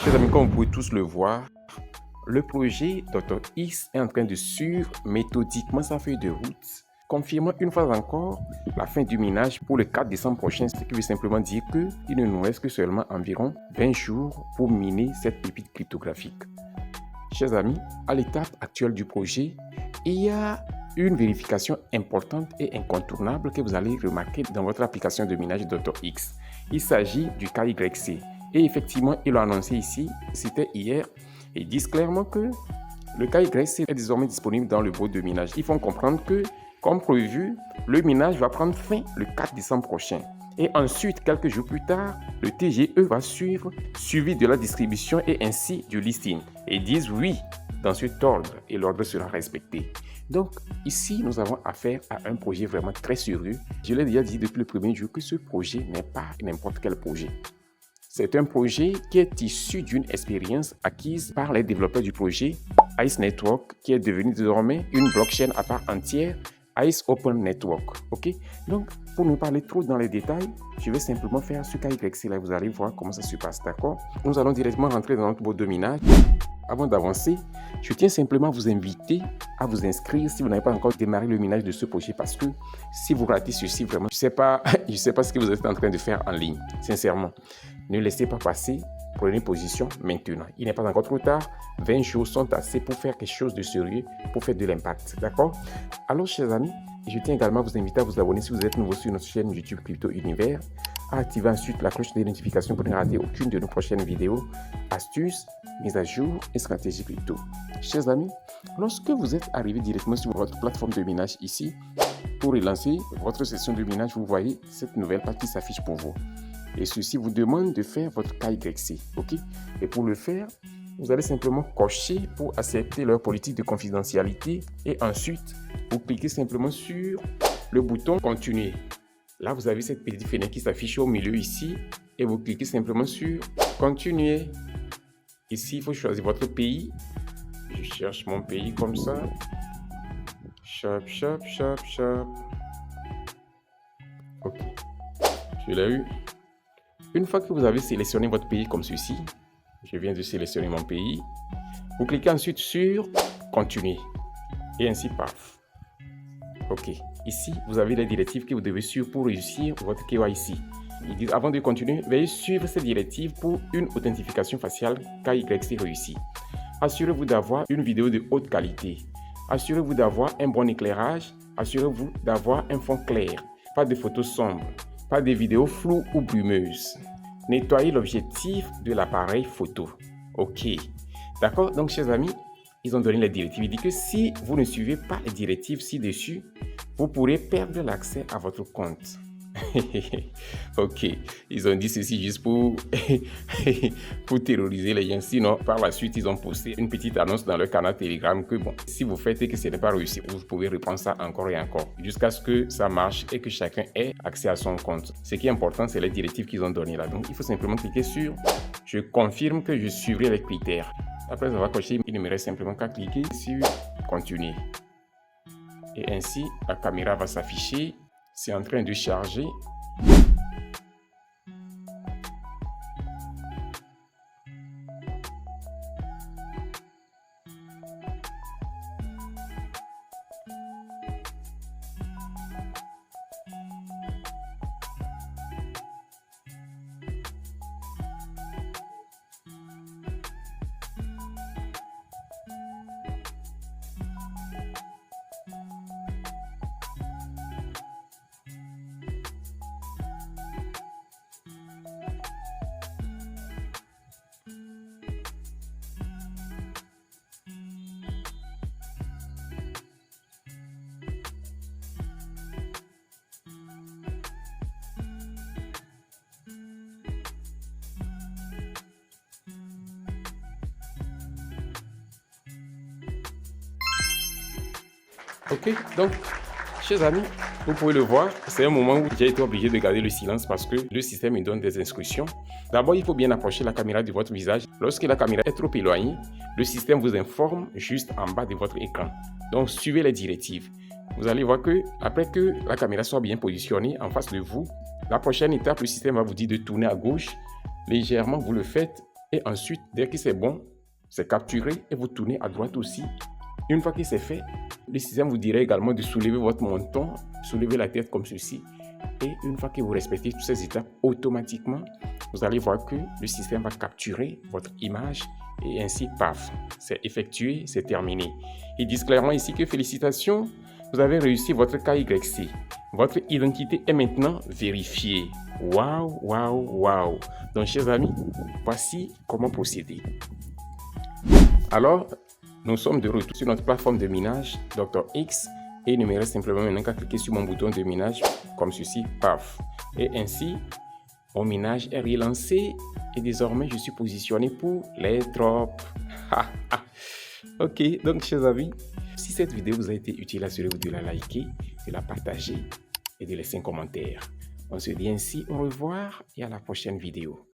Chers amis, comme vous pouvez tous le voir, le projet Dr. X est en train de suivre méthodiquement sa feuille de route, confirmant une fois encore la fin du minage pour le 4 décembre prochain, ce qui veut simplement dire qu'il ne nous reste que seulement environ 20 jours pour miner cette pépite cryptographique. Chers amis, à l'étape actuelle du projet, il y a une vérification importante et incontournable que vous allez remarquer dans votre application de minage Dr. X. Il s'agit du KYC. Et effectivement, ils l'ont annoncé ici, c'était hier, et ils disent clairement que le KYC est désormais disponible dans le bot de minage. Ils font comprendre que, comme prévu, le minage va prendre fin le 4 décembre prochain. Et ensuite, quelques jours plus tard, le TGE va suivre, suivi de la distribution et ainsi du listing. Et ils disent oui dans cet ordre et l'ordre sera respecté. Donc ici, nous avons affaire à un projet vraiment très sérieux. Je l'ai déjà dit depuis le premier jour que ce projet n'est pas n'importe quel projet. C'est un projet qui est issu d'une expérience acquise par les développeurs du projet Ice Network, qui est devenu désormais une blockchain à part entière, Ice Open Network. Ok? Donc, pour ne parler trop dans les détails, je vais simplement faire ce KYC là, vous allez voir comment ça se passe, d'accord? Nous allons directement rentrer dans notre bot de minage. Avant d'avancer, je tiens simplement à vous inviter à vous inscrire si vous n'avez pas encore démarré le minage de ce projet, parce que si vous ratez ceci, vraiment, je ne sais pas ce que vous êtes en train de faire en ligne, sincèrement. Ne laissez pas passer, prenez position maintenant. Il n'est pas encore trop tard, 20 jours sont assez pour faire quelque chose de sérieux, pour faire de l'impact, d'accord? Alors, chers amis, je tiens également à vous inviter à vous abonner si vous êtes nouveau sur notre chaîne YouTube Crypto Univers, à activer ensuite la cloche de notification pour ne rater aucune de nos prochaines vidéos, astuces, mises à jour et stratégies crypto. Chers amis, lorsque vous êtes arrivé directement sur votre plateforme de minage ici, pour relancer votre session de minage, vous voyez cette nouvelle page qui s'affiche pour vous. Et ceci vous demande de faire votre KYC, ok? Et pour le faire, vous allez simplement cocher pour accepter leur politique de confidentialité et ensuite, vous cliquez simplement sur le bouton continuer. Là, vous avez cette petite fenêtre qui s'affiche au milieu ici et vous cliquez simplement sur continuer. Ici, il faut choisir votre pays. Je cherche mon pays comme ça. Chop, chop, chop, chop. Ok, je l'ai eu. Une fois que vous avez sélectionné votre pays comme ceci, je viens de sélectionner mon pays, vous cliquez ensuite sur continuer et ainsi paf. Ok, ici vous avez les directives que vous devez suivre pour réussir votre KYC. Ils disent avant de continuer, veuillez suivre ces directives pour une authentification faciale KYC réussie. Assurez-vous d'avoir une vidéo de haute qualité. Assurez-vous d'avoir un bon éclairage. Assurez-vous d'avoir un fond clair, pas de photos sombres. Pas de vidéos floues ou brumeuses. Nettoyez l'objectif de l'appareil photo. Ok. D'accord? Donc, chers amis, ils ont donné les directives. Il dit que si vous ne suivez pas les directives ci-dessus, vous pourrez perdre l'accès à votre compte. Ok, ils ont dit ceci juste pour terroriser les gens. Sinon, par la suite, ils ont posté une petite annonce dans leur canal Telegram que bon, si vous faites et que ce n'est pas réussi, vous pouvez reprendre ça encore et encore jusqu'à ce que ça marche et que chacun ait accès à son compte. Ce qui est important, c'est les directives qu'ils ont données là. Donc, il faut simplement cliquer sur « Je confirme que je suivrai les critères ». Après avoir coché, il ne me reste simplement qu'à cliquer sur « Continuer ». Et ainsi, la caméra va s'afficher. C'est en train de charger. Ok, donc, chers amis, vous pouvez le voir, c'est un moment où j'ai été obligé de garder le silence parce que le système me donne des instructions. D'abord, il faut bien approcher la caméra de votre visage. Lorsque la caméra est trop éloignée, le système vous informe juste en bas de votre écran. Donc, suivez les directives. Vous allez voir que, après que la caméra soit bien positionnée en face de vous, la prochaine étape, le système va vous dire de tourner à gauche. Légèrement, vous le faites Et ensuite, dès que c'est bon, c'est capturé et vous tournez à droite aussi. Une fois que c'est fait, le système vous dirait également de soulever votre menton, soulever la tête comme ceci. Et une fois que vous respectez toutes ces étapes, automatiquement, vous allez voir que le système va capturer votre image et ainsi, paf, c'est effectué, c'est terminé. Ils disent clairement ici que félicitations, vous avez réussi votre KYC. Votre identité est maintenant vérifiée. Waouh, waouh, waouh. Donc, chers amis, voici comment procéder. Alors, nous sommes de retour sur notre plateforme de minage Dr. X et il ne me reste simplement maintenant qu'à cliquer sur mon bouton de minage comme ceci, paf. Et ainsi, mon minage est relancé et désormais je suis positionné pour les drops. Ok, donc chers amis, si cette vidéo vous a été utile, assurez-vous de la liker, de la partager et de laisser un commentaire. On se dit ainsi au revoir et à la prochaine vidéo.